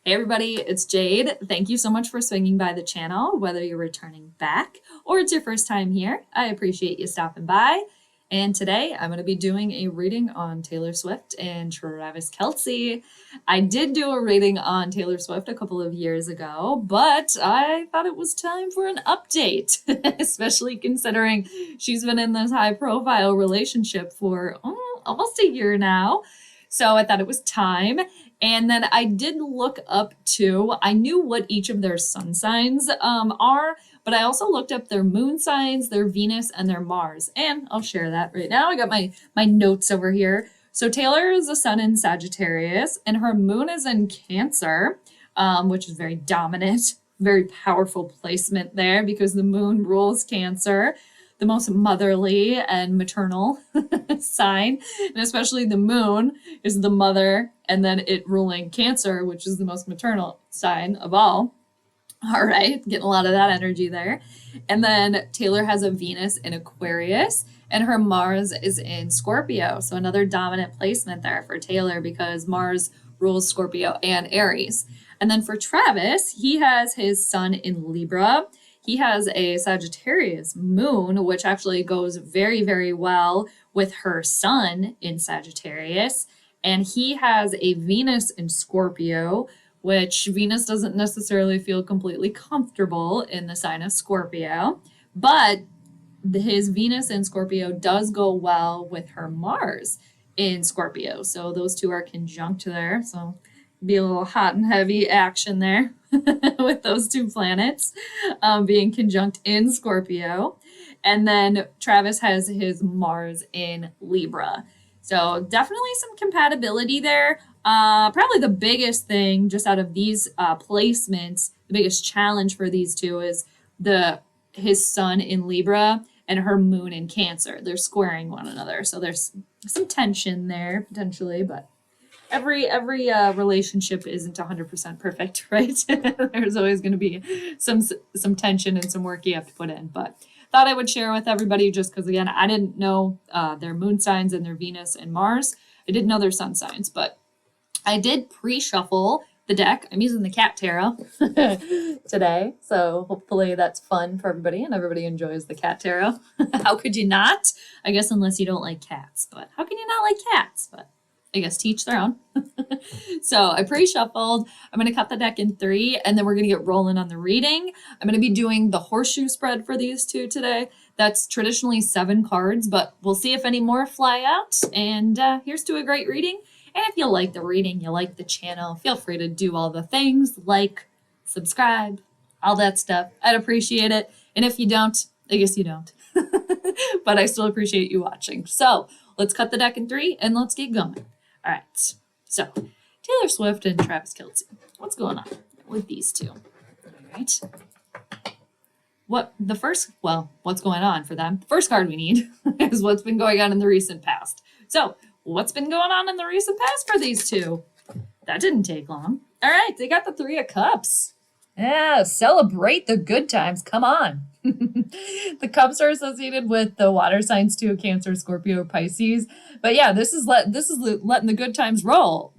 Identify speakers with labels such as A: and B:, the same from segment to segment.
A: Hey everybody, it's Jade. Thank you so much for swinging by the channel, whether you're returning back or it's your first time here. I appreciate you stopping by. And today I'm going to be doing a reading on Taylor Swift and Travis Kelce. I did do a reading on Taylor Swift a couple of years ago, but I thought it was time for an update, especially considering she's been in this high profile relationship for almost a year now. So I thought it was time. And then I did look up too. I knew what each of their sun signs are, but I also looked up their moon signs, their Venus, and their Mars. And I'll share that right now. I got my notes over here. So Taylor is a sun in Sagittarius, and her moon is in Cancer, which is very dominant, very powerful placement there because the moon rules Cancer, the most motherly and maternal sign, and especially the moon is the mother, and then it ruling Cancer, which is the most maternal sign of all. All right, getting a lot of that energy there. And then Taylor has a Venus in Aquarius, and her Mars is in Scorpio. So another dominant placement there for Taylor because Mars rules Scorpio and Aries. And then for Travis, he has his sun in Libra. He has a Sagittarius moon, which actually goes very, very well with her sun in Sagittarius. And he has a Venus in Scorpio, which Venus doesn't necessarily feel completely comfortable in the sign of Scorpio. But his Venus in Scorpio does go well with her Mars in Scorpio. So those two are conjunct there. So be a little hot and heavy action there with those two planets being conjunct in Scorpio. And then Travis has his Mars in Libra. So definitely some compatibility there. Probably the biggest thing just out of these placements, the biggest challenge for these two is his sun in Libra and her moon in Cancer. They're squaring one another. So there's some tension there potentially, but every relationship isn't 100% perfect, right? There's always going to be some tension and some work you have to put in, but thought I would share with everybody just because, again, I didn't know their moon signs and their Venus and Mars. I didn't know their sun signs, but I did pre-shuffle the deck. I'm using the cat tarot today, so hopefully that's fun for everybody and everybody enjoys the cat tarot. How could you not? I guess unless you don't like cats, but how can you not like cats? But I guess teach their own. So I pre-shuffled. I'm going to cut the deck in 3, and then we're going to get rolling on the reading. I'm going to be doing the horseshoe spread for these two today. That's traditionally 7 cards, but we'll see if any more fly out. And here's to a great reading. And if you like the reading, you like the channel, feel free to do all the things, like, subscribe, all that stuff. I'd appreciate it. And if you don't, I guess you don't. But I still appreciate you watching. So let's cut the deck in 3, and let's get going. All right, so Taylor Swift and Travis Kelce. What's going on with these two? All right. What's going on for them? The first card we need is what's been going on in the recent past. So what's been going on in the recent past for these two? That didn't take long. All right, they got the 3 of Cups. Yeah, celebrate the good times. Come on. The cups are associated with the water signs too, Cancer, Scorpio, Pisces. But yeah, this is letting the good times roll.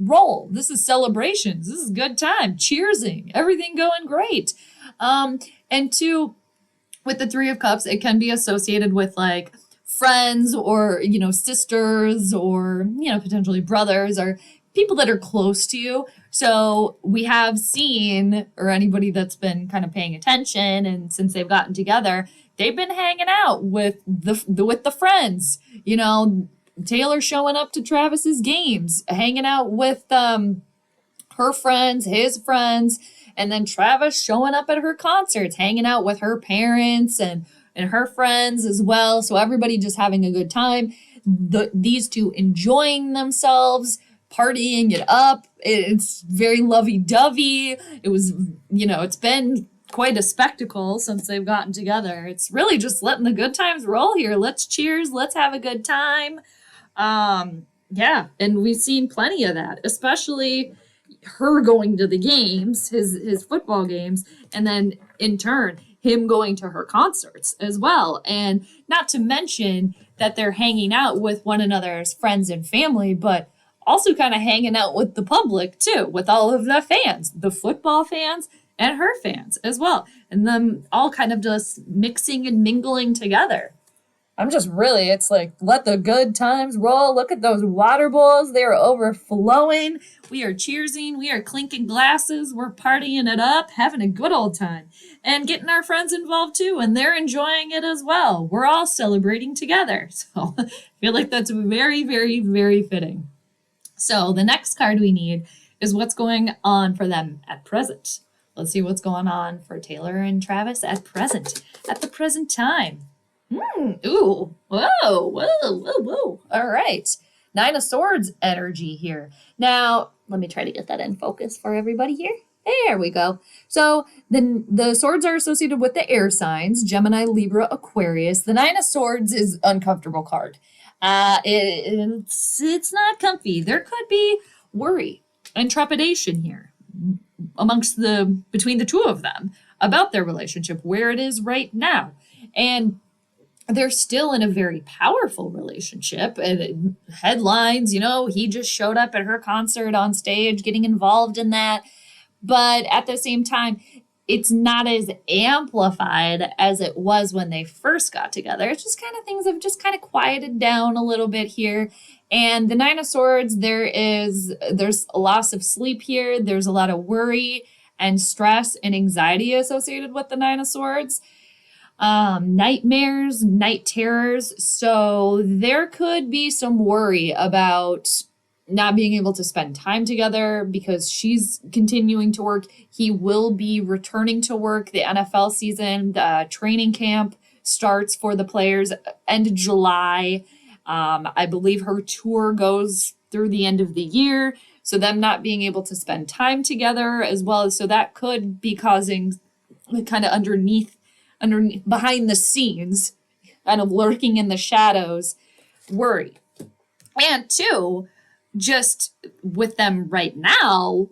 A: This is celebrations. This is good time. Cheersing. Everything going great. And two, with the 3 of Cups, it can be associated with like friends or, sisters or, potentially brothers or people that are close to you. So we have seen, or anybody that's been kind of paying attention, and since they've gotten together, they've been hanging out with the friends. Taylor showing up to Travis's games, hanging out with her friends, his friends, and then Travis showing up at her concerts, hanging out with her parents and her friends as well. So everybody just having a good time. These two enjoying themselves, partying it up. It's very lovey-dovey. It was, it's been quite a spectacle since they've gotten together. It's really just letting the good times roll here. Let's cheers. Let's have a good time. Yeah, and we've seen plenty of that, especially her going to the games, his football games, and then in turn, him going to her concerts as well. And not to mention that they're hanging out with one another as friends and family, but also kind of hanging out with the public too, with all of the fans, the football fans and her fans as well, and them all kind of just mixing and mingling together. I'm just really, it's like, let the good times roll. Look at those water bowls. They are overflowing. We are cheersing. We are clinking glasses. We're partying it up, having a good old time, and getting our friends involved too. And they're enjoying it as well. We're all celebrating together. So I feel like that's very, very, very fitting. So the next card we need is what's going on for them at present. Let's see what's going on for Taylor and Travis at the present time. Ooh, whoa, whoa, whoa, whoa. All right. Nine of Swords energy here. Now, let me try to get that in focus for everybody here. There we go. So the swords are associated with the air signs, Gemini, Libra, Aquarius. The Nine of Swords is uncomfortable card. It's not comfy. There could be worry and trepidation here between the two of them about their relationship, where it is right now. And they're still in a very powerful relationship, and headlines, he just showed up at her concert on stage, getting involved in that. But at the same time, it's not as amplified as it was when they first got together. It's just kind of things have just kind of quieted down a little bit here. And the Nine of Swords, there's a loss of sleep here. There's a lot of worry and stress and anxiety associated with the Nine of Swords. Nightmares, night terrors. So there could be some worry about not being able to spend time together because she's continuing to work. He will be returning to work. The NFL season, the training camp starts for the players end of July. I believe her tour goes through the end of the year. So them not being able to spend time together as well. So that could be causing kind of underneath behind the scenes, kind of lurking in the shadows, worry. And two, just with them right now,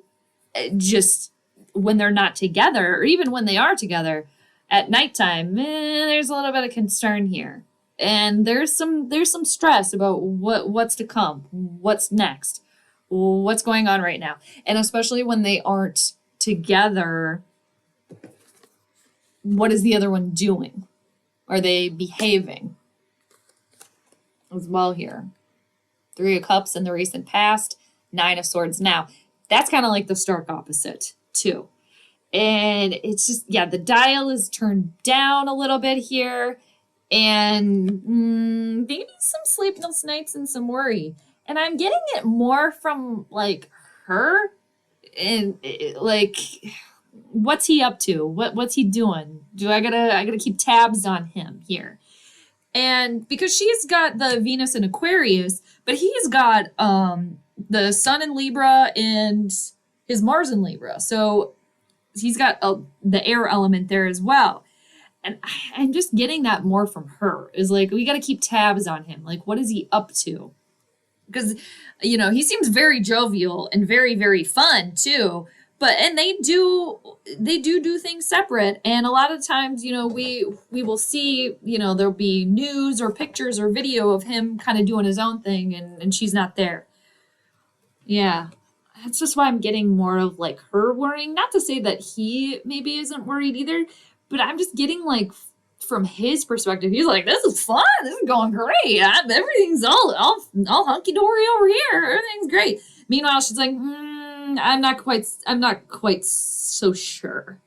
A: just when they're not together, or even when they are together at nighttime, there's a little bit of concern here. And there's some stress about what's to come, what's next, what's going on right now. And especially when they aren't together, what is the other one doing? Are they behaving as well here? Three of Cups in the recent past, Nine of Swords now. That's kind of like the stark opposite too. And it's just, the dial is turned down a little bit here, and maybe some sleepless nights and some worry. And I'm getting it more from like her, and like, what's he up to? What's he doing? I gotta keep tabs on him here. And because she's got the Venus in Aquarius, but he's got the Sun in Libra and his Mars in Libra. So he's got the air element there as well. And I'm just getting that more from her. Is like, we got to keep tabs on him. Like, what is he up to? Because, he seems very jovial and very, very fun too. And they do things separate. And a lot of times, we will see, there'll be news or pictures or video of him kind of doing his own thing, and she's not there. Yeah. That's just why I'm getting more of like her worrying. Not to say that he maybe isn't worried either, but I'm just getting like from his perspective, he's like, this is fun. This is going great. Everything's all hunky-dory over here. Everything's great. Meanwhile, she's like, I'm not quite so sure.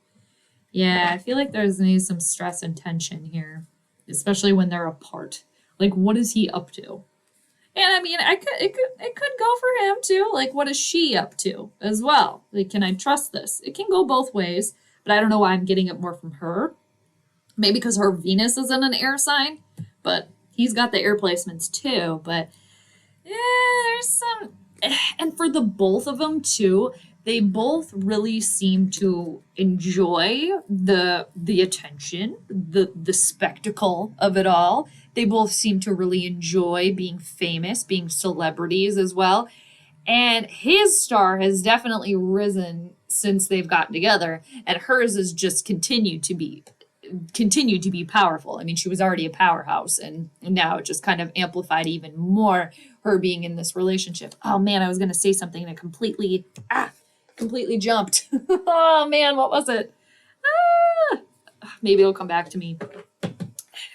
A: Yeah, I feel like there's some stress and tension here, especially when they're apart. Like, what is he up to? And I mean, it could go for him too. Like, what is she up to as well? Like, can I trust this? It can go both ways, but I don't know why I'm getting it more from her. Maybe because her Venus is in an air sign, but he's got the air placements too. But yeah, there's some, and for the both of them too, they both really seem to enjoy the attention, the spectacle of it all. They both seem to really enjoy being famous, being celebrities as well. And his star has definitely risen since they've gotten together, and hers has just continued to be continued to be powerful. I mean, she was already a powerhouse, and now it just kind of amplified even more her being in this relationship. Oh man, I was going to say something and it completely jumped. Oh man, what was it? Maybe it'll come back to me. It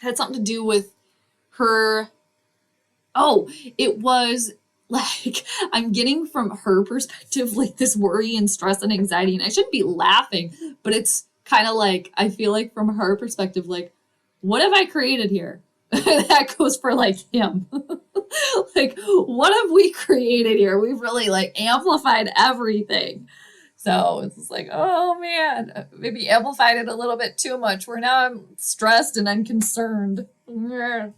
A: had something to do with her. Oh, it was like, I'm getting from her perspective, like this worry and stress and anxiety. And I shouldn't be laughing, but it's kind of like, I feel like from her perspective, like, what have I created here? That goes for like him. Like, what have we created here? We've really like amplified everything. So it's just like, oh man, maybe amplified it a little bit too much, where now I'm stressed and I'm concerned. And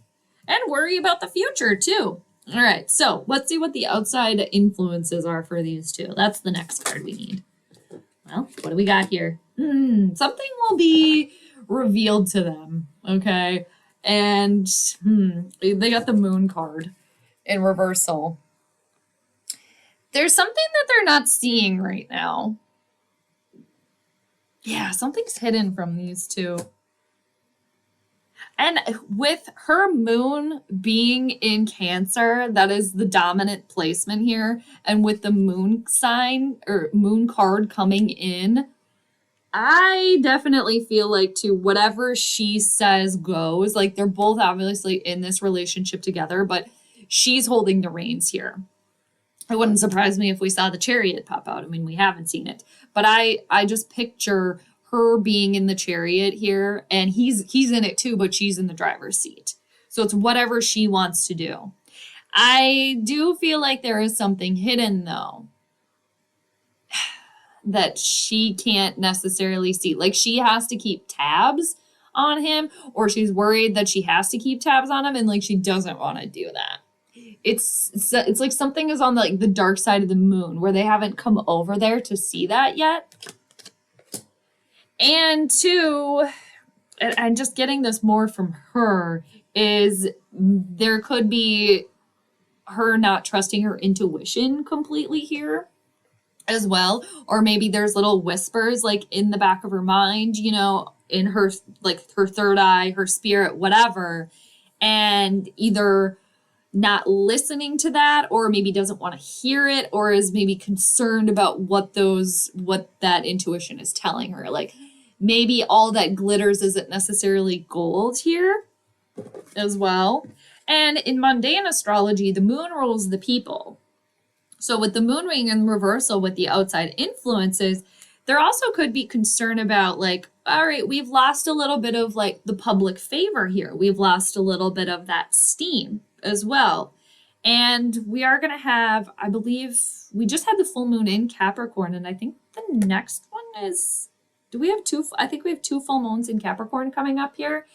A: worry about the future too. All right, so let's see what the outside influences are for these two. That's the next card we need. Well, what do we got here? Something will be revealed to them, okay? And they got the moon card in reversal. There's something that they're not seeing right now. Yeah, something's hidden from these two. And with her moon being in Cancer, that is the dominant placement here. And with the moon sign or moon card coming in, I definitely feel like too, whatever she says goes. Like they're both obviously in this relationship together, but she's holding the reins here. It wouldn't surprise me if we saw the Chariot pop out. I mean, we haven't seen it, but I just picture her being in the Chariot here, and he's in it too, but she's in the driver's seat. So it's whatever she wants to do. I do feel like there is something hidden though that she can't necessarily see. Like she has to keep tabs on him, or she's worried that she has to keep tabs on him, and like she doesn't want to do that. It's like something is on the dark side of the moon where they haven't come over there to see that yet. And two, and I'm just getting this more from her, is there could be her not trusting her intuition completely here as well. Or maybe there's little whispers like in the back of her mind, you know, in her, like her third eye, her spirit, whatever. And either not listening to that, or maybe doesn't want to hear it, or is maybe concerned about what that intuition is telling her. Like maybe all that glitters isn't necessarily gold here as well. And in mundane astrology, the moon rules the people. So with the moon ring in reversal with the outside influences, there also could be concern about like, all right, we've lost a little bit of like the public favor here. We've lost a little bit of that steam as well. And we are going to have, I believe, we just had the full moon in Capricorn, and I think the next one is, do we have two? I think we have two full moons in Capricorn coming up here.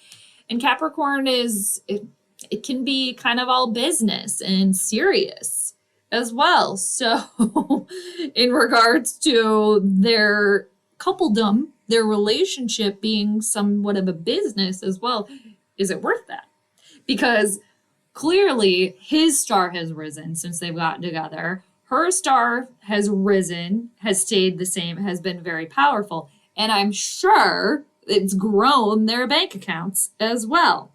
A: And Capricorn is, it can be kind of all business and serious as well. So in regards to their coupledom, their relationship being somewhat of a business as well, is it worth that? Because clearly his star has risen since they've gotten together. Her star has risen, has stayed the same, has been very powerful. And I'm sure it's grown their bank accounts as well.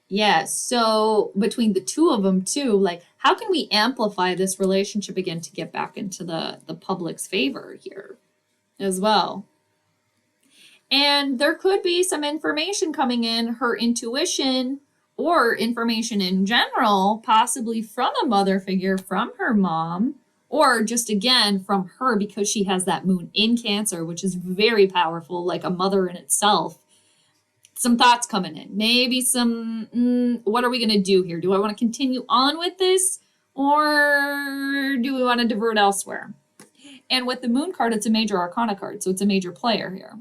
A: Yeah, so between the two of them too, like how can we amplify this relationship again to get back into the public's favor here as well? And there could be some information coming in, her intuition or information in general, possibly from a mother figure, from her mom, or just again from her because she has that moon in Cancer, which is very powerful, like a mother in itself. Some thoughts coming in, maybe some, what are we going to do here? Do I want to continue on with this, or do we want to divert elsewhere? And with the moon card, it's a major arcana card, so it's a major player here.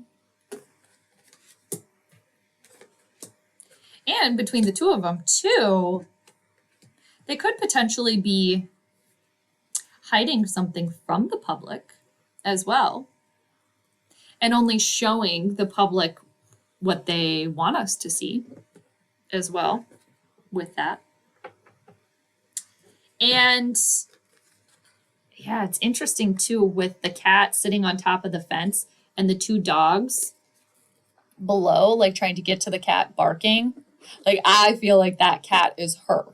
A: And between the two of them too, they could potentially be hiding something from the public as well, and only showing the public what they want us to see as well with that. And Yeah, it's interesting too with the cat sitting on top of the fence and the two dogs below, like trying to get to the cat barking. Like I feel like that cat is her.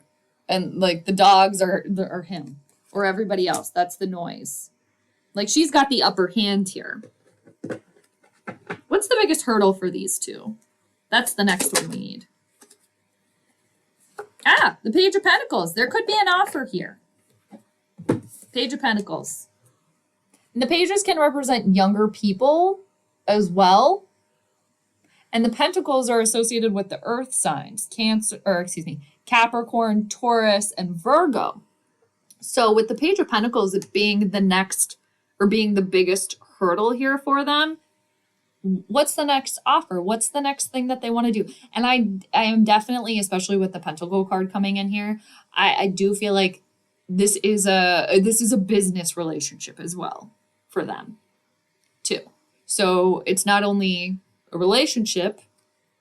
A: And like the dogs are him or everybody else. That's the noise. Like she's got the upper hand here. What's the biggest hurdle for these two? That's the next one we need. Ah, the Page of Pentacles. There could be an offer here. Page of Pentacles. And the pages can represent younger people as well. And the pentacles are associated with the earth signs, Capricorn, Taurus, and Virgo. So with the Page of Pentacles, it being the next or being the biggest hurdle here for them, what's the next offer? What's the next thing that they want to do? And I am definitely, especially with the Pentacle card coming in here, I do feel like this is a business relationship as well for them too. So it's not only a relationship,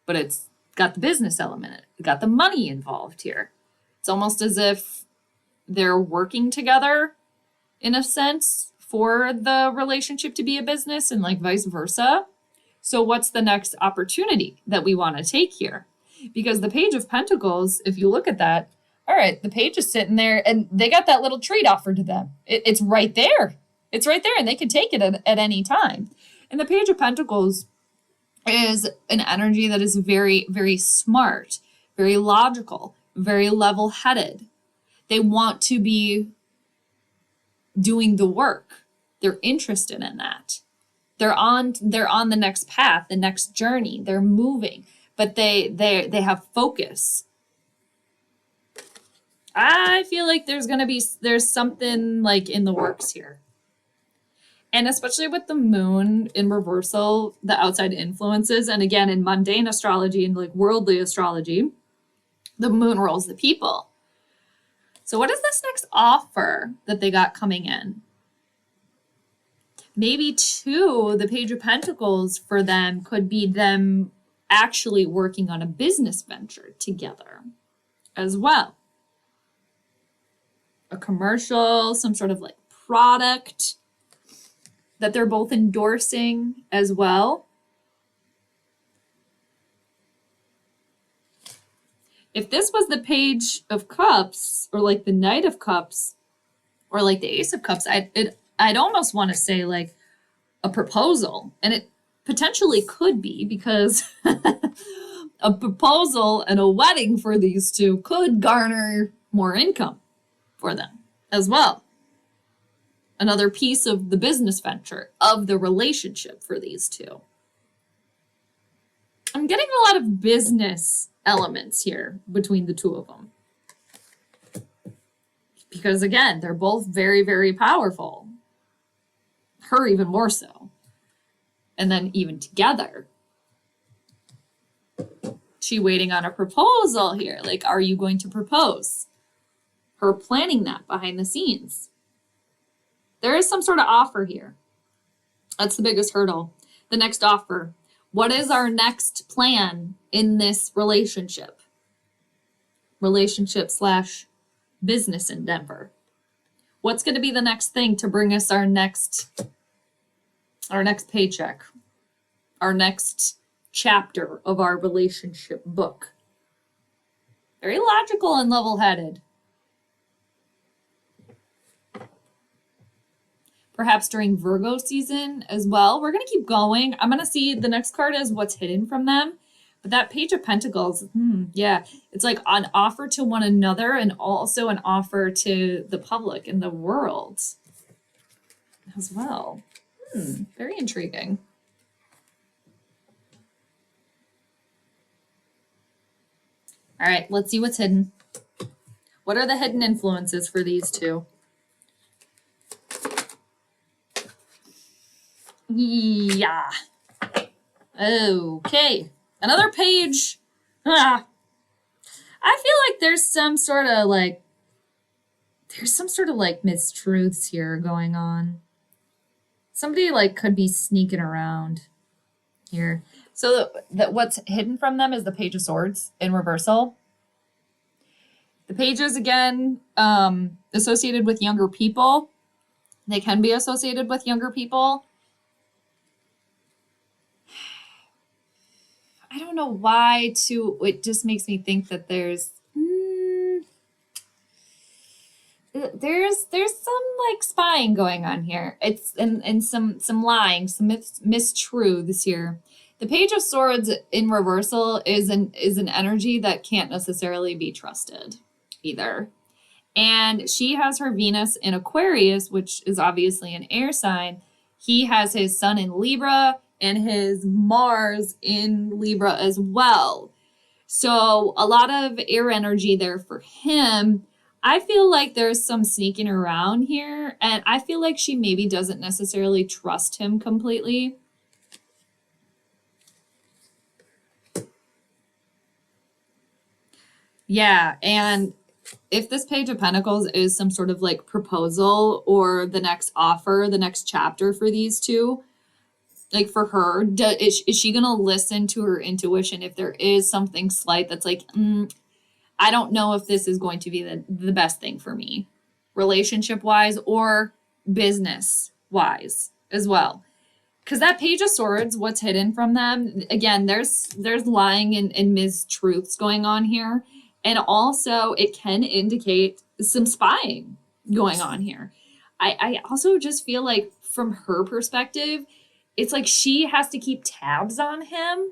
A: but it's got the business element in it. It got the money involved here. It's almost as if they're working together in a sense for the relationship to be a business and like vice versa. So what's the next opportunity that we want to take here? Because the Page of Pentacles, if you look at that, all right, the page is sitting there and they got that little treat offered to them. It's right there. It's right there and they can take it at any time. And the Page of Pentacles is an energy that is very, very smart, very logical, very level-headed. They want to be doing the work. They're interested in that. They're on the next path, the next journey. They're moving, but they have focus. I feel like there's something like in the works here. And especially with the moon in reversal, the outside influences, and again, in mundane astrology and like worldly astrology, the moon rules the people. So what is this next offer that they got coming in? Maybe too, the Page of Pentacles for them could be them actually working on a business venture together as well. A commercial, some sort of like product that they're both endorsing as well. If this was the Page of Cups or like the Knight of Cups or like the Ace of Cups, I'd almost want to say like a proposal, and it potentially could be because a proposal and a wedding for these two could garner more income for them as well. Another piece of the business venture, of the relationship for these two. I'm getting a lot of business elements here between the two of them. Because again, they're both very, very powerful. Her even more so. And then even together. She waiting on a proposal here. Like, are you going to propose? Her planning that behind the scenes. There is some sort of offer here. That's the biggest hurdle. The next offer. What is our next plan in this relationship? Relationship/business endeavor. What's going to be the next thing to bring us our next paycheck? Our next chapter of our relationship book. Very logical and level-headed. Perhaps during Virgo season as well. We're going to keep going. I'm going to see the next card is what's hidden from them. But that Page of Pentacles, yeah, it's like an offer to one another and also an offer to the public and the world as well. Very intriguing. All right, let's see what's hidden. What are the hidden influences for these two? Yeah. Okay. Another page. I feel like there's some sort of like mistruths here going on. Somebody like could be sneaking around here. So that what's hidden from them is the Page of Swords in reversal. The pages again associated with younger people. They can be associated with younger people. I don't know why it just makes me think that there's some like spying going on here. It's and some lying, some mistruths here. The Page of Swords in reversal is an energy that can't necessarily be trusted either. And she has her Venus in Aquarius, which is obviously an air sign. He has his Sun in Libra and his Mars in Libra as well. So a lot of air energy there for him. I feel like there's some sneaking around here, and I feel like she maybe doesn't necessarily trust him completely. Yeah, and if this Page of Pentacles is some sort of like proposal or the next offer, the next chapter for these two, like for her, is she going to listen to her intuition if there is something slight that's like, I don't know if this is going to be the best thing for me, relationship-wise or business-wise as well. Because that Page of Swords, what's hidden from them, again, there's lying and mistruths going on here. And also, it can indicate some spying going on here. I also just feel like from her perspective, it's like she has to keep tabs on him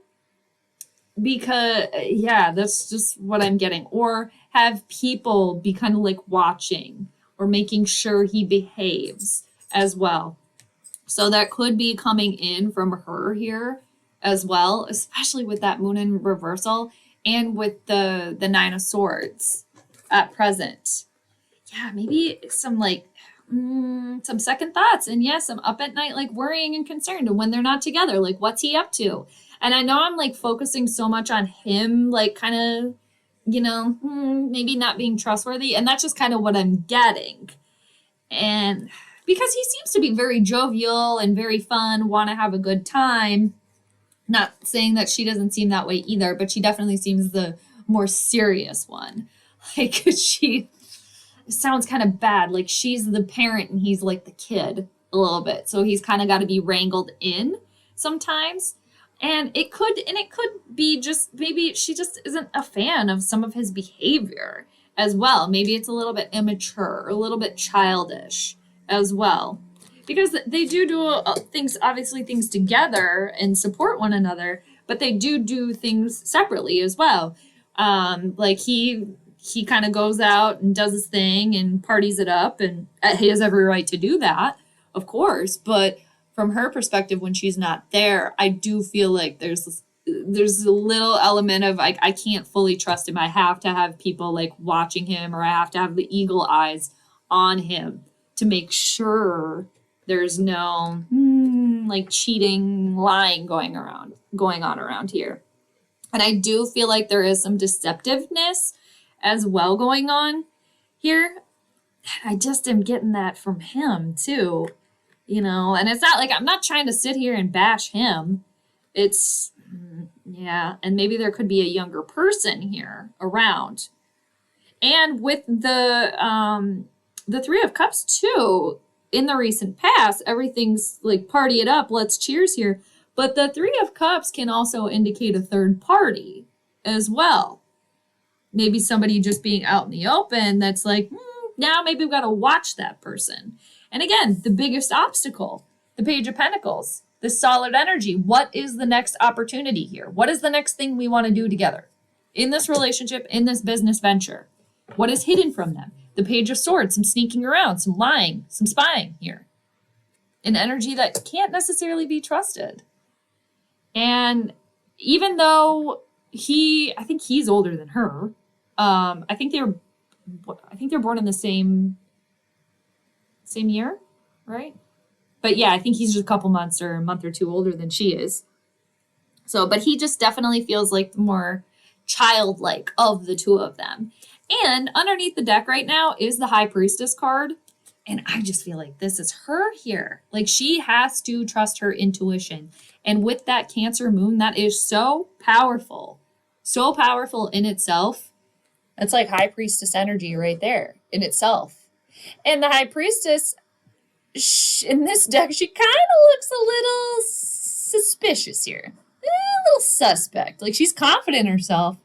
A: because, yeah, that's just what I'm getting. Or have people be kind of like watching or making sure he behaves as well. So that could be coming in from her here as well, especially with that Moon in reversal and with the Nine of Swords at present. Yeah, maybe some like some second thoughts, and yes, I'm up at night like worrying and concerned. And when they're not together, like what's he up to? And I know I'm like focusing so much on him, like kind of, maybe not being trustworthy, and that's just kind of what I'm getting. And because he seems to be very jovial and very fun, want to have a good time. Not saying that she doesn't seem that way either, but she definitely seems the more serious one. Like she sounds kind of bad. Like she's the parent and he's like the kid a little bit. So he's kind of got to be wrangled in sometimes. And it could be just maybe she just isn't a fan of some of his behavior as well. Maybe it's a little bit immature, or a little bit childish as well. Because they do things together and support one another, but they do things separately as well. Like he kind of goes out and does his thing and parties it up, and he has every right to do that, of course. But from her perspective, when she's not there, I do feel like there's a little element of like, I can't fully trust him. I have to have people like watching him, or I have to have the eagle eyes on him to make sure there's no like cheating, lying going on around here. And I do feel like there is some deceptiveness as well going on here. I just am getting that from him too, and it's not like I'm not trying to sit here and bash him. It's, yeah, and maybe there could be a younger person here around. And with the Three of Cups too, in the recent past, everything's like party it up, let's cheers here. But the Three of Cups can also indicate a third party as well. Maybe somebody just being out in the open that's like, now maybe we've got to watch that person. And again, the biggest obstacle, the Page of Pentacles, the solid energy. What is the next opportunity here? What is the next thing we want to do together in this relationship, in this business venture? What is hidden from them? The Page of Swords, some sneaking around, some lying, some spying here. An energy that can't necessarily be trusted. And even though I think he's older than her. I think they're born in the same year, right? But yeah, I think he's just a couple months or a month or two older than she is. So, but he just definitely feels like the more childlike of the two of them. And underneath the deck right now is the High Priestess card. And I just feel like this is her here. Like she has to trust her intuition. And with that Cancer moon, that is so powerful in itself. It's like High Priestess energy right there in itself. And the High Priestess, in this deck, she kind of looks a little suspicious here. A little suspect. Like, she's confident in herself,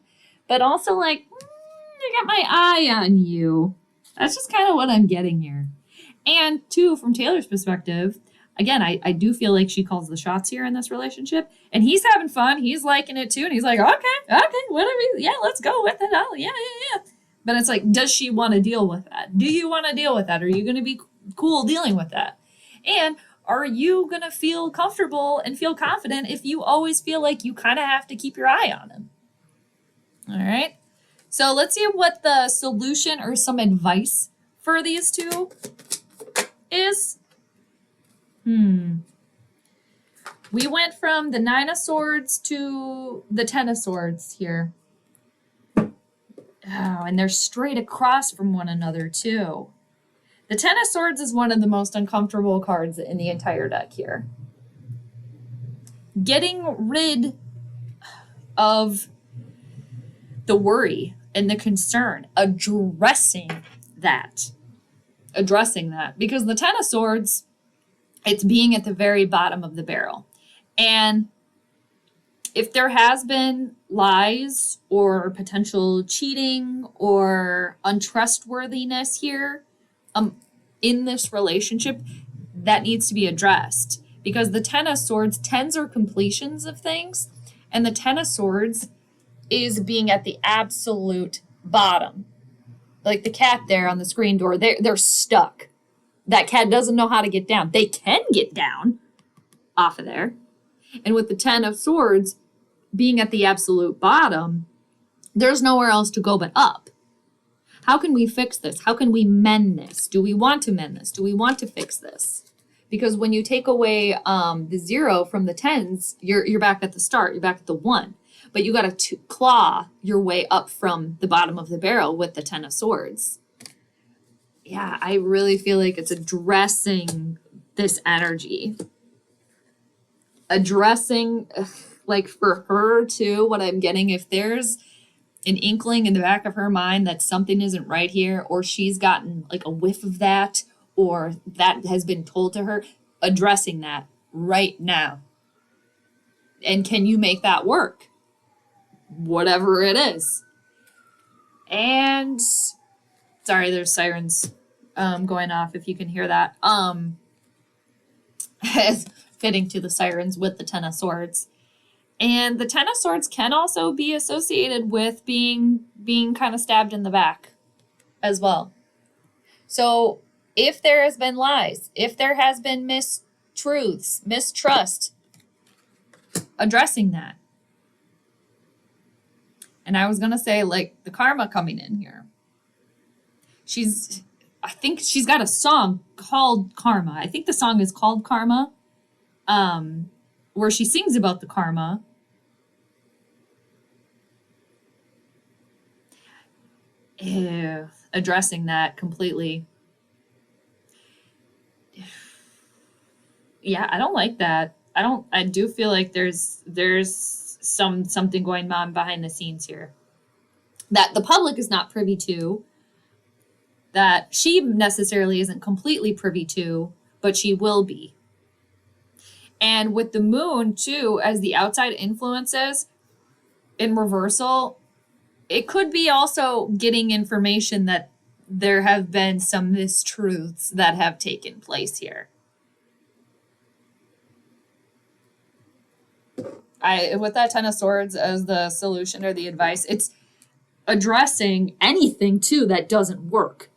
A: but also like, I got my eye on you. That's just kind of what I'm getting here. And two, from Taylor's perspective, again, I do feel like she calls the shots here in this relationship, and he's having fun. He's liking it too, and he's like, okay, whatever. Yeah, let's go with it. Oh, yeah. But it's like, does she want to deal with that? Do you want to deal with that? Are you going to be cool dealing with that? And are you going to feel comfortable and feel confident if you always feel like you kind of have to keep your eye on him? All right. So let's see what the solution or some advice for these two is. We went from the 9 of Swords to the 10 of Swords here. Oh, and they're straight across from one another too. The 10 of Swords is one of the most uncomfortable cards in the entire deck here. Getting rid of the worry and the concern, addressing that. Because the 10 of Swords, it's being at the very bottom of the barrel. And if there has been lies or potential cheating or untrustworthiness here in this relationship, that needs to be addressed. Because the 10 of Swords, 10s are completions of things, and the 10 of Swords is being at the absolute bottom. Like the cat there on the screen door, they're stuck. That cat doesn't know how to get down. They can get down off of there. And with the 10 of Swords being at the absolute bottom, there's nowhere else to go but up. How can we fix this? How can we mend this? Do we want to mend this? Do we want to fix this? Because when you take away the 0 from the 10s, you're back at the start. You're back at the 1. But you got to claw your way up from the bottom of the barrel with the 10 of Swords. Yeah, I really feel like it's addressing this energy. Addressing, like for her too, what I'm getting, if there's an inkling in the back of her mind that something isn't right here, or she's gotten like a whiff of that, or that has been told to her, addressing that right now. And can you make that work? Whatever it is. And sorry, there's sirens going off if you can hear that. Fitting to the sirens with the 10 of Swords. And the 10 of Swords can also be associated with being kind of stabbed in the back as well. So if there has been lies, if there has been mistruths, mistrust, addressing that. And I was going to say, like, the karma coming in here. I think she's got a song called Karma. I think the song is called Karma, where she sings about the karma. Addressing that completely. Yeah, I don't like that. I do feel like there's something going on behind the scenes here that the public is not privy to, that she necessarily isn't completely privy to, but she will be. And with the moon too, as the outside influences in reversal, it could be also getting information that there have been some mistruths that have taken place here. With that 10 of Swords as the solution or the advice, it's addressing anything too that doesn't work.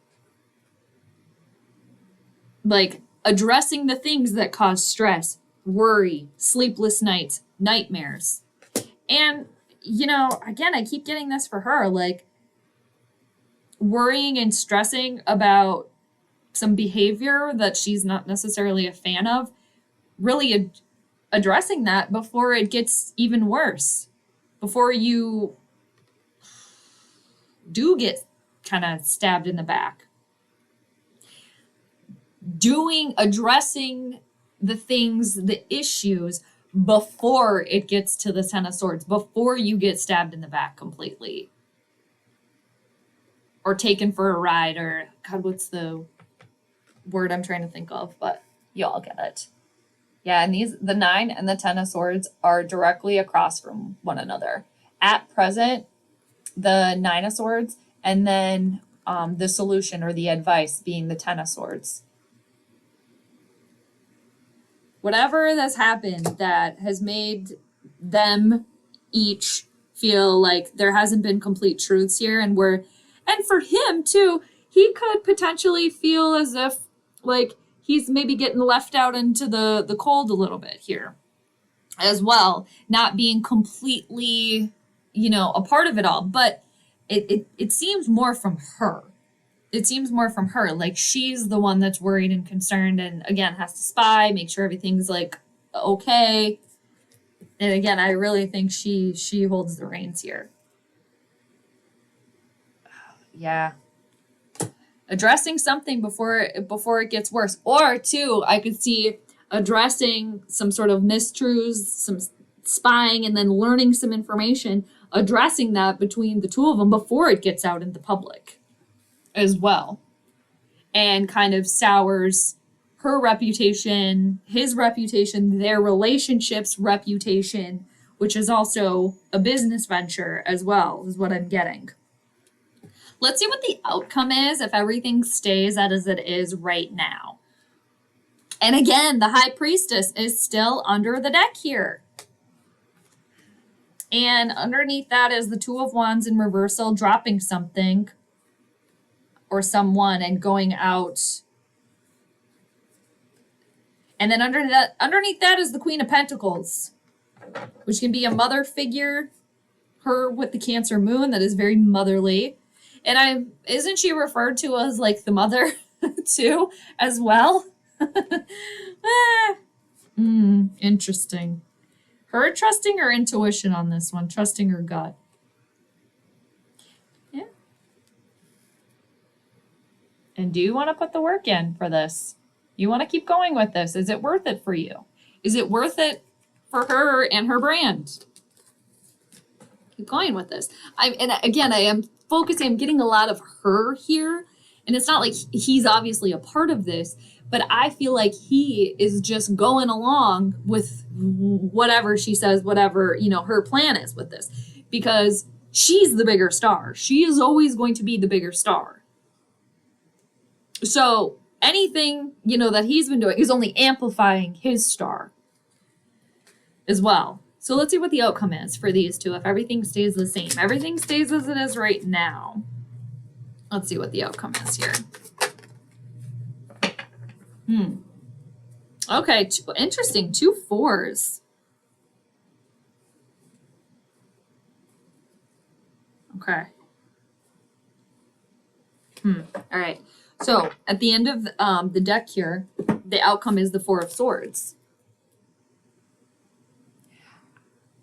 A: Like addressing the things that cause stress, worry, sleepless nights, nightmares. And, again, I keep getting this for her, like worrying and stressing about some behavior that she's not necessarily a fan of, really addressing that before it gets even worse, before you do get kind of stabbed in the back. Addressing the things, the issues before it gets to the 10 of Swords, before you get stabbed in the back completely. Or taken for a ride, or God, what's the word I'm trying to think of? But You all get it. Yeah, and the 9 and the 10 of swords are directly across from one another. At present, the 9 of swords, and then the solution or the advice being the 10 of swords. Whatever has happened that has made them each feel like there hasn't been complete truths here, and for him too, he could potentially feel as if like he's maybe getting left out into the cold a little bit here as well, not being completely, a part of it all. But it seems more from her. It seems more from her. Like she's the one that's worried and concerned, and again, has to spy, make sure everything's like okay. And again, I really think she holds the reins here. Yeah. Addressing something before it gets worse. Or two, I could see addressing some sort of mistruths, some spying, and then learning some information, addressing that between the two of them before it gets out in the public as well. And kind of sours her reputation, his reputation, their relationship's reputation, which is also a business venture as well, is what I'm getting. Let's see what the outcome is if everything stays as it is right now. And again, the High Priestess is still under the deck here. And underneath that is the Two of Wands in reversal, dropping something or someone and going out. And then underneath that is the Queen of Pentacles, which can be a mother figure, her with the Cancer moon that is very motherly. And isn't she referred to as like the mother too as well? Interesting. Her trusting her intuition on this one, trusting her gut. Yeah. And do you want to put the work in for this? You want to keep going with this? Is it worth it for you? Is it worth it for her and her brand? Keep going with this. I am focusing, I'm getting a lot of her here. And it's not like he's obviously a part of this, but I feel like he is just going along with whatever she says, whatever, her plan is with this, because she's the bigger star. She is always going to be the bigger star. So anything, that he's been doing is only amplifying his star as well. So let's see what the outcome is for these two if everything stays the same. Everything stays as it is right now. Let's see what the outcome is here. Okay, interesting. 2 4s. Okay. All right. So at the end of the deck here, the outcome is the 4 of Swords.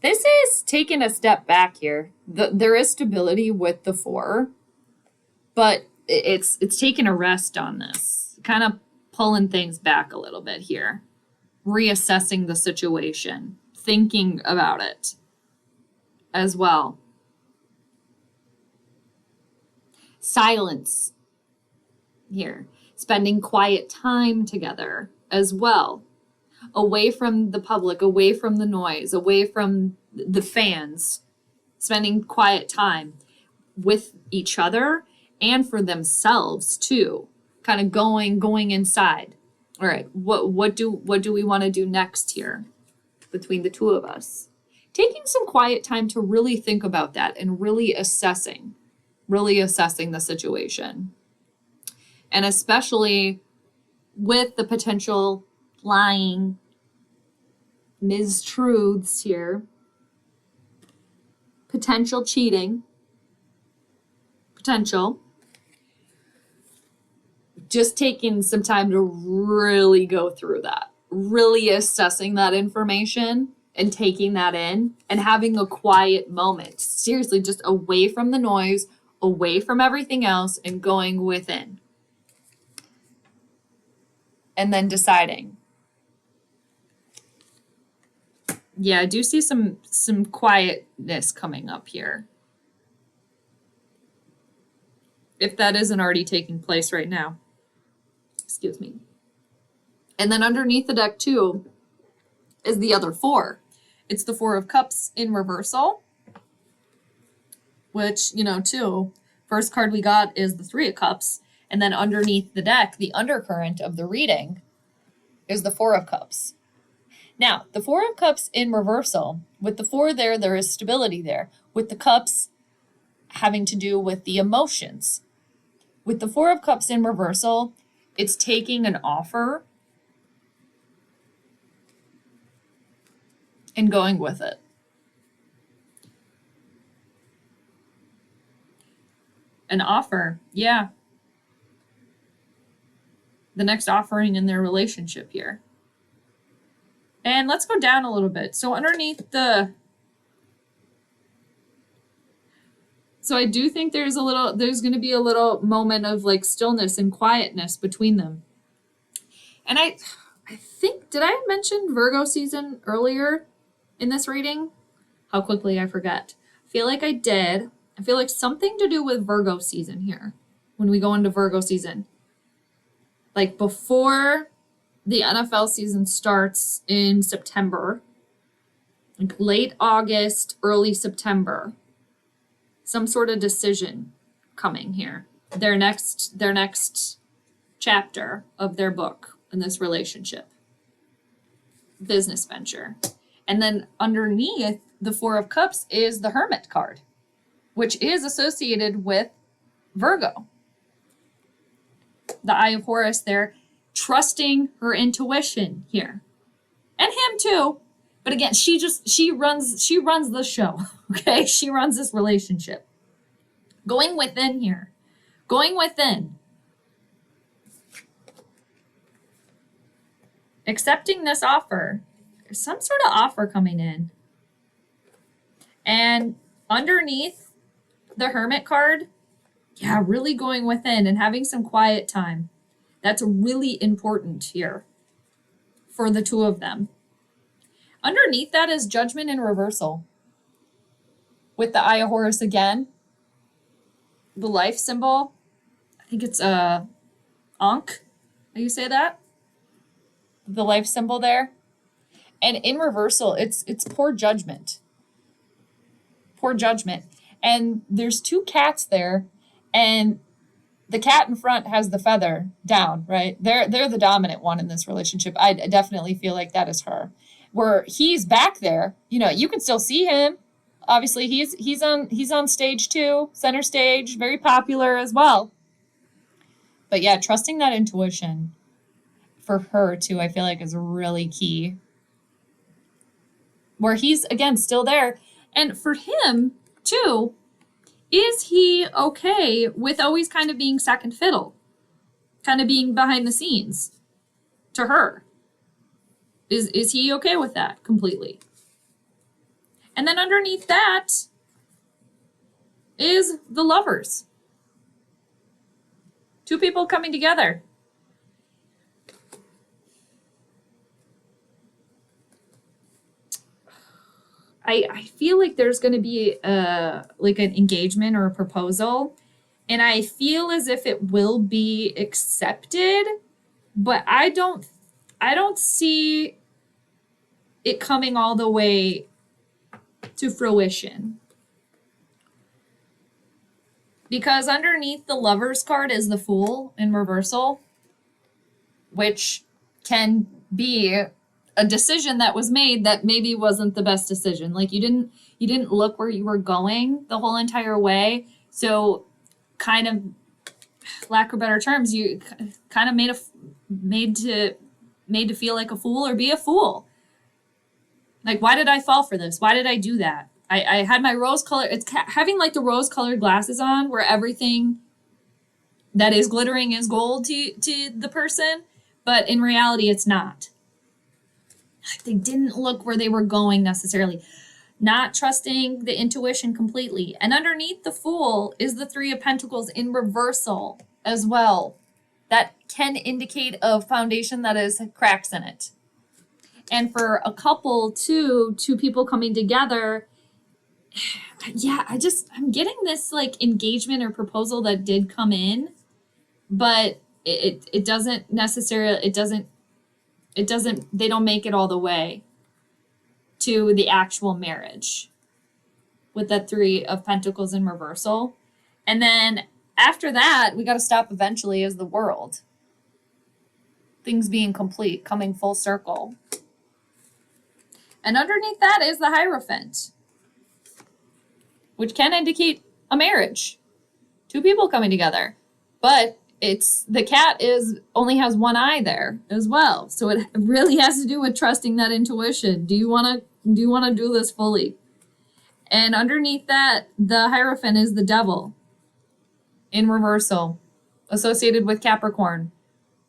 A: This is taking a step back here. There is stability with the 4, but it's taking a rest on this, kind of pulling things back a little bit here, reassessing the situation, thinking about it as well. Silence here, spending quiet time together as well, away from the public, away from the noise, away from the fans, spending quiet time with each other and for themselves too, kind of going inside. All right, what do we want to do next here between the two of us? Taking some quiet time to really think about that and really assessing the situation. And especially with the potential lying, mistruths here, potential cheating, just taking some time to really go through that, really assessing that information and taking that in and having a quiet moment. Seriously, just away from the noise, away from everything else and going within. And then deciding. Yeah, I do see some quietness coming up here. If that isn't already taking place right now. Excuse me. And then underneath the deck too is the other four. It's the Four of Cups in reversal, which, too, first card we got is the Three of Cups. And then underneath the deck, the undercurrent of the reading is the Four of Cups. Now, the Four of Cups in reversal, with the four there is stability there. With the cups having to do with the emotions. With the Four of Cups in reversal, it's taking an offer and going with it. An offer, yeah. The next offering in their relationship here. And let's go down a little bit. So underneath so I do think there's going to be a little moment of like stillness and quietness between them. And I think, did I mention Virgo season earlier in this reading? How quickly I forget. I feel like I did. I feel like something to do with Virgo season here when we go into Virgo season. Like before the NFL season starts in September, like late August, early September, some sort of decision coming here. Their next chapter of their book in this relationship, business venture. And then underneath the Four of Cups is the Hermit card, which is associated with Virgo. The Eye of Horus there, trusting her intuition here. And him too. But again, she runs the show. Okay? She runs this relationship. Going within here. Going within. Accepting this offer. There's some sort of offer coming in. And underneath the Hermit card, yeah, really going within and having some quiet time. That's really important here for the two of them. Underneath that is Judgment in reversal. With the Eye of Horus again. The life symbol. I think it's Ankh. How you say that? The life symbol there. And in reversal, it's poor judgment. Poor judgment. And there's two cats there. And the cat in front has the feather down, right? They're the dominant one in this relationship. I definitely feel like that is her. Where he's back there, you can still see him. Obviously, he's on stage too, center stage, very popular as well. But yeah, trusting that intuition for her too, I feel like is really key. Where he's again still there, and for him too. Is he okay with always kind of being second fiddle? Kind of being behind the scenes to her? Is he okay with that completely? And then underneath that is the Lovers. Two people coming together. I feel like there's going to be like an engagement or a proposal, and I feel as if it will be accepted, but I don't see it coming all the way to fruition. Because underneath the Lovers card is the Fool in reversal, which can be a decision that was made that maybe wasn't the best decision. Like you didn't look where you were going the whole entire way. So kind of, lack of better terms, you kind of made to feel like a fool or be a fool. Like, why did I fall for this? Why did I do that? I had my rose color, it's having like the rose colored glasses on where everything that is glittering is gold to the person, but in reality it's not. They didn't look where they were going necessarily. Not trusting the intuition completely. And underneath the Fool is the Three of Pentacles in reversal as well. That can indicate a foundation that has cracks in it. And for a couple, two people coming together, yeah, I'm getting this like engagement or proposal that did come in, but it doesn't necessarily, they don't make it all the way to the actual marriage with the Three of Pentacles in reversal. And then after that, we got to stop eventually as the World. Things being complete, coming full circle. And underneath that is the Hierophant, which can indicate a marriage. Two people coming together. But the cat only has one eye there as well. So it really has to do with trusting that intuition. Do you want to do this fully? And underneath that, the Hierophant is the Devil in reversal, associated with Capricorn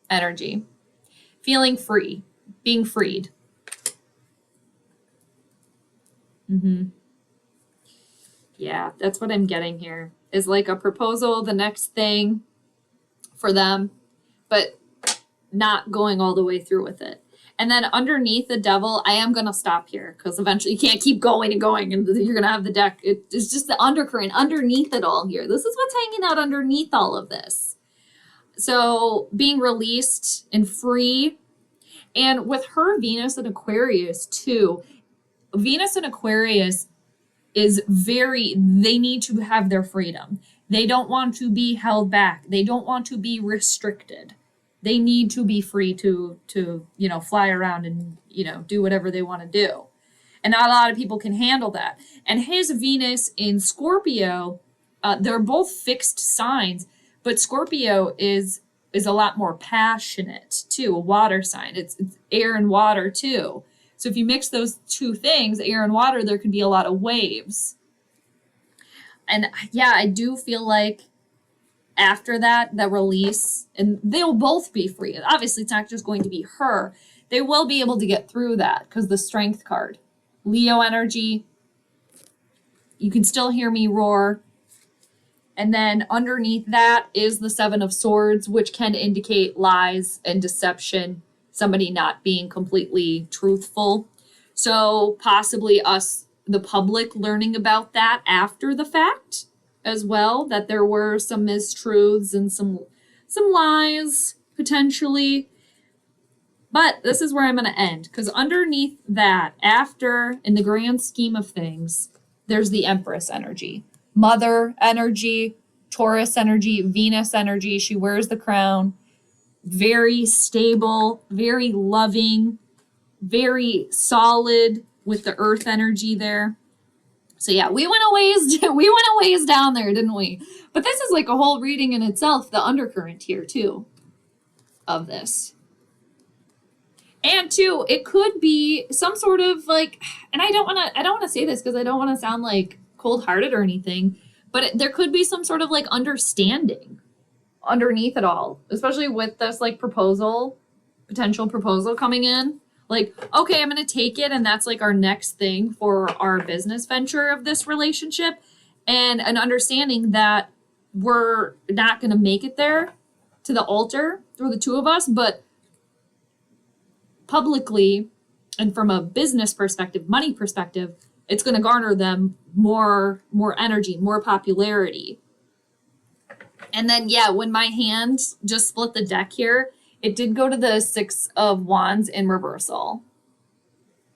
A: energy. Feeling free, being freed. Yeah, that's what I'm getting here. Is like a proposal, the next thing for them, but not going all the way through with it. And then underneath the Devil, I am going to stop here because eventually you can't keep going and going and you're going to have the deck. It's just the undercurrent underneath it all here. This is what's hanging out underneath all of this. So being released and free. And with her Venus and Aquarius too, Venus and Aquarius is they need to have their freedom. They don't want to be held back. They don't want to be restricted. They need to be free to fly around and, do whatever they want to do. And not a lot of people can handle that. And his Venus in Scorpio, they're both fixed signs, but Scorpio is a lot more passionate too, a water sign. It's air and water too. So if you mix those two things, air and water, there could be a lot of waves. And yeah, I do feel like after that, the release, and they'll both be free. Obviously, it's not just going to be her. They will be able to get through that because the Strength card. Leo energy. You can still hear me roar. And then underneath that is the Seven of Swords, which can indicate lies and deception, somebody not being completely truthful. So possibly us, the public, learning about that after the fact as well, that there were some mistruths and some lies potentially. But this is where I'm going to end, because underneath that, after, in the grand scheme of things, there's the Empress energy. Mother energy, Taurus energy, Venus energy. She wears the crown. Very stable, very loving, very solid with the Earth energy there. So yeah, we went a ways down there, didn't we? But this is like a whole reading in itself, the undercurrent here too of this. And two, it could be some sort of like, and I don't want to say this because I don't want to sound like cold-hearted or anything, but there could be some sort of like understanding underneath it all, especially with this like potential proposal coming in. Like, okay, I'm going to take it, and that's like our next thing for our business venture of this relationship, and an understanding that we're not going to make it there to the altar for the two of us, but publicly and from a business perspective, money perspective, it's going to garner them more energy, more popularity. And then, yeah, when my hand just split the deck here, it did go to the Six of Wands in reversal.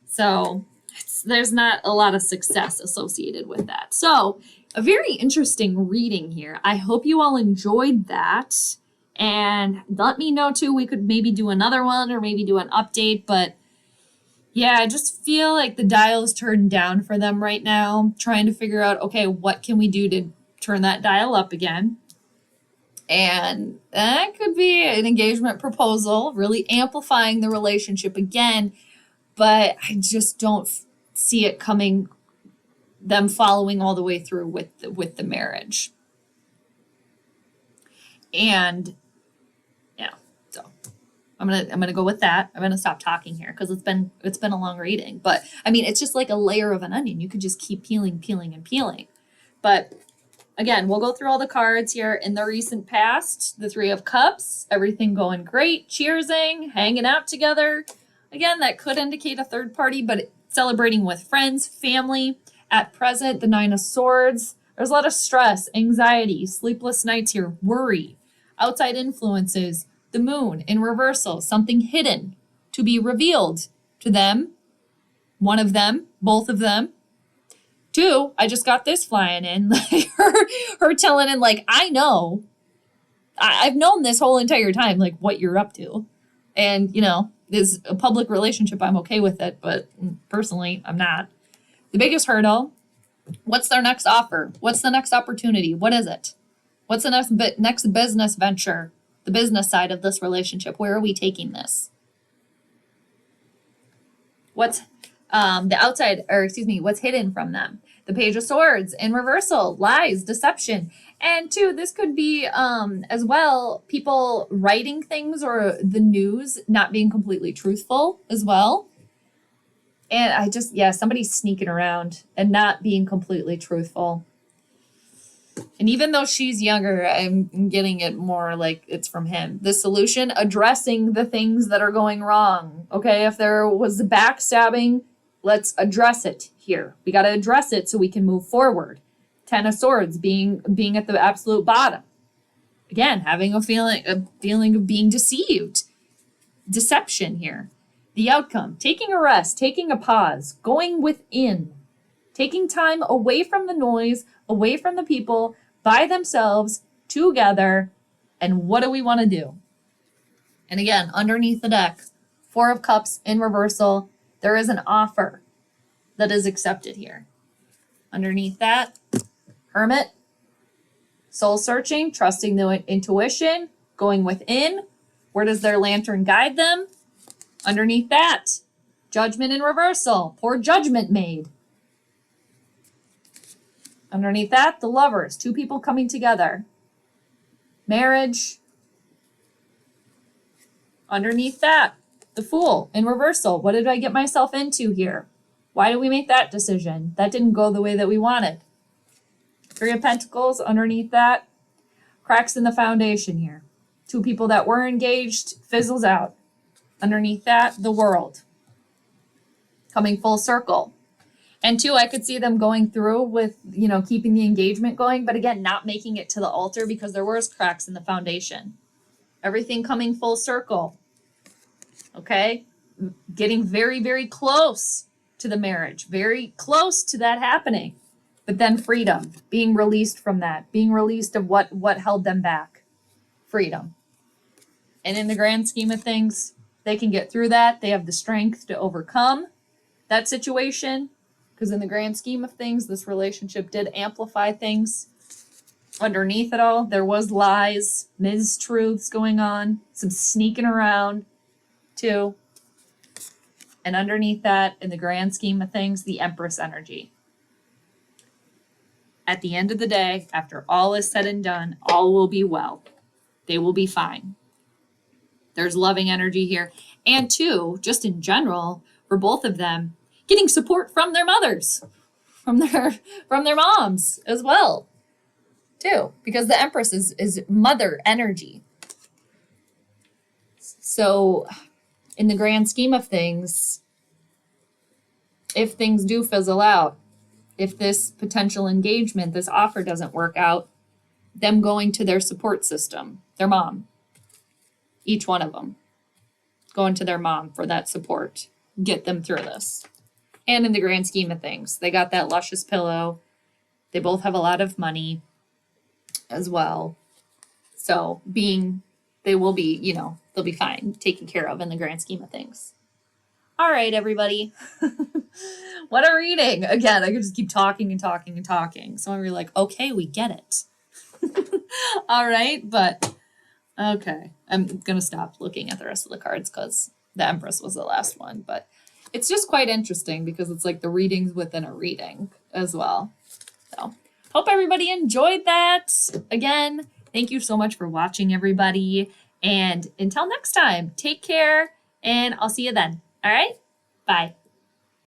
A: So there's not a lot of success associated with that. So a very interesting reading here. I hope you all enjoyed that. And let me know, too, we could maybe do another one or maybe do an update. But yeah, I just feel like the dial is turned down for them right now, trying to figure out, okay, what can we do to turn that dial up again? And that could be an engagement proposal, really amplifying the relationship again. But I just don't see it coming, them following all the way through with the marriage. And yeah, so I'm gonna go with that. I'm gonna stop talking here because it's been a long reading. But I mean, it's just like a layer of an onion. You could just keep peeling and peeling. But again, we'll go through all the cards here in the recent past. The Three of Cups, everything going great, cheersing, hanging out together. Again, that could indicate a third party, but celebrating with friends, family. At present, the Nine of Swords. There's a lot of stress, anxiety, sleepless nights here, worry, outside influences, the Moon in reversal, something hidden, to be revealed to them, one of them, both of them. 2, I just got this flying in, like her telling him, like, I know, I've known this whole entire time, like, what you're up to. And, you know, this a public relationship, I'm okay with it, but personally, I'm not. The biggest hurdle, what's their next offer? What's the next opportunity? What is it? What's the next business venture? The business side of this relationship. Where are we taking this? What's the outside, or excuse me, what's hidden from them? The Page of Swords in reversal, lies, deception. And 2, this could be as well, people writing things or the news not being completely truthful as well. And I just, yeah, somebody's sneaking around and not being completely truthful. And even though she's younger, I'm getting it more like it's from him. The solution, addressing the things that are going wrong. Okay, if there was backstabbing, let's address it here. We got to address it so we can move forward. 10 of Swords being at the absolute bottom. Again, having a feeling of being deceived. Deception here. The outcome, taking a rest, taking a pause, going within, taking time away from the noise, away from the people, by themselves, together, and what do we want to do? And again, underneath the deck, 4 of Cups in reversal, there is an offer that is accepted here. Underneath that, Hermit, soul searching, trusting the intuition, going within. Where does their lantern guide them? Underneath that, Judgment in reversal, poor judgment made. Underneath that, the Lovers, 2 people coming together. Marriage. Underneath that, the Fool in reversal. What did I get myself into here? Why did we make that decision? That didn't go the way that we wanted. 3 of Pentacles underneath that. Cracks in the foundation here. 2 people that were engaged, fizzles out. Underneath that, the World. Coming full circle. And 2, I could see them going through with, keeping the engagement going, but again, not making it to the altar because there was cracks in the foundation. Everything coming full circle. Okay? Getting very, very close to the marriage. Very close to that happening. But then freedom. Being released from that. Being released of what held them back. Freedom. And in the grand scheme of things, they can get through that. They have the strength to overcome that situation. Because in the grand scheme of things, this relationship did amplify things. Underneath it all, there was lies, mistruths going on, some sneaking around too. And underneath that, in the grand scheme of things, the Empress energy. At the end of the day, after all is said and done, all will be well. They will be fine. There's loving energy here. And 2, just in general, for both of them, getting support from their mothers, from their moms as well, too, because the Empress is mother energy. So in the grand scheme of things, if things do fizzle out, if this potential engagement, this offer doesn't work out, them going to their support system, their mom, each one of them, going to their mom for that support, get them through this. And in the grand scheme of things, they got that luscious pillow. They both have a lot of money as well. So they will be, they'll be fine, taken care of in the grand scheme of things. All right, everybody. What a reading. Again, I could just keep talking and talking and talking. Some of you are like, okay, we get it. All right, but okay. I'm going to stop looking at the rest of the cards because the Empress was the last one. But it's just quite interesting because it's like the readings within a reading as well. So hope everybody enjoyed that. Again, thank you so much for watching, everybody. And until next time, take care and I'll see you then. All right? Bye.